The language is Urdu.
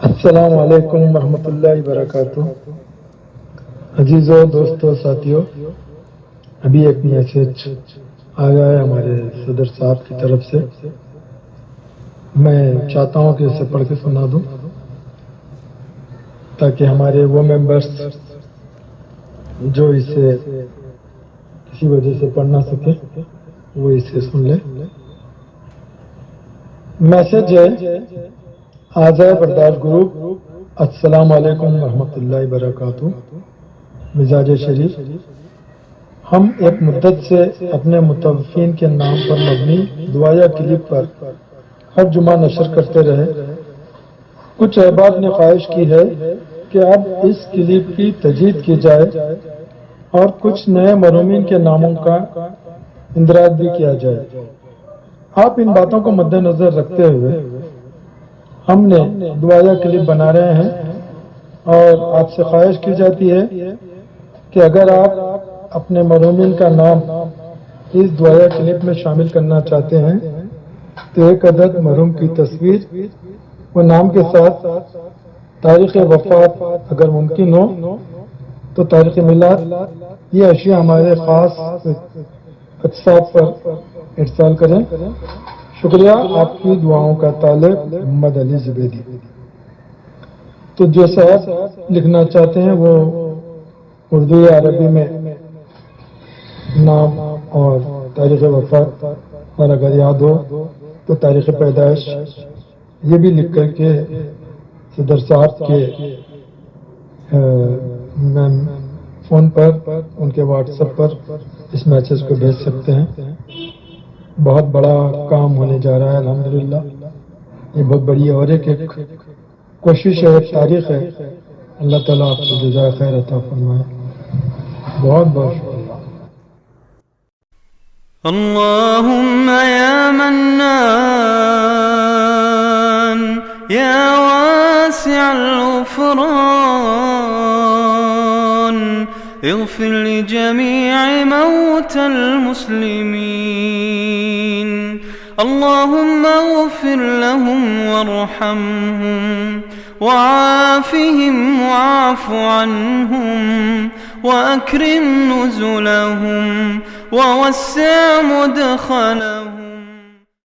السلام علیکم ورحمۃ اللہ وبرکاتہ۔ عزیزوں، دوستوں، ساتھیوں، ابھی ایک میسج آیا ہے ہمارے صدر صاحب کی طرف سے۔ میں چاہتا ہوں کہ اسے پڑھ کے سنا دوں تاکہ ہمارے وہ ممبرس جو اسے کسی وجہ سے پڑھ نہ سکے وہ اسے سن لیں۔ میسج ہے: آزائے برداشت گروپ، السلام علیکم ورحمۃ اللہ وبرکاتہ۔ مزاج شریف، ہم ایک مدت سے اپنے متوفین کے نام پر مبنی دعائیہ کلپ پر ہر جمعہ نشر کرتے رہے۔ کچھ احباب نے خواہش کی ہے کہ اب اس کلپ کی تجدید کی جائے اور کچھ نئے مرحومین کے ناموں کا اندراج بھی کیا جائے۔ آپ ان باتوں کو مد نظر رکھتے ہوئے ہم نے دعائیہ کلپ بنا رہے ہیں اور آپ سے خواہش کی جاتی ہے کہ اگر آپ اپنے مرحومین کا نام اس دعائیہ کلپ میں شامل کرنا چاہتے ہیں تو ایک عدد مرحوم کی تصویر و نام کے ساتھ تاریخ وفات اگر ممکن ہو تو تاریخ میلاد، یہ اشیاء ہمارے خاص اتصاب پر ارسال کریں۔ شکریہ۔ آپ کی دعاؤں کا طالب محمد علی زبیدی۔ تو جو صاحب لکھنا چاہتے ہیں وہ اردو یا عربی میں نام اور تاریخ وفات اور اگر یاد ہو تو تاریخ پیدائش یہ بھی لکھ کر کے صدر صاحب کے فون پر ان کے واٹس ایپ پر اس میسج کو بھیج سکتے ہیں۔ بہت بڑا کام ہونے جا رہا ہے الحمدللہ، یہ بہت بڑی اور ایک کوشش ہے، تاریخ ہے۔ اللہ تعالیٰ آپ کو جزائے خیر عطا فرمائے۔ بہت بہت شکریہ۔ اللهم يا منان يا واسع الغفران اغفر لجميع موتى المسلمين، اللهم اغفر لهم وارحمهم وعافهم واعف عنهم وأكرم نزلهم ووسع مدخلهم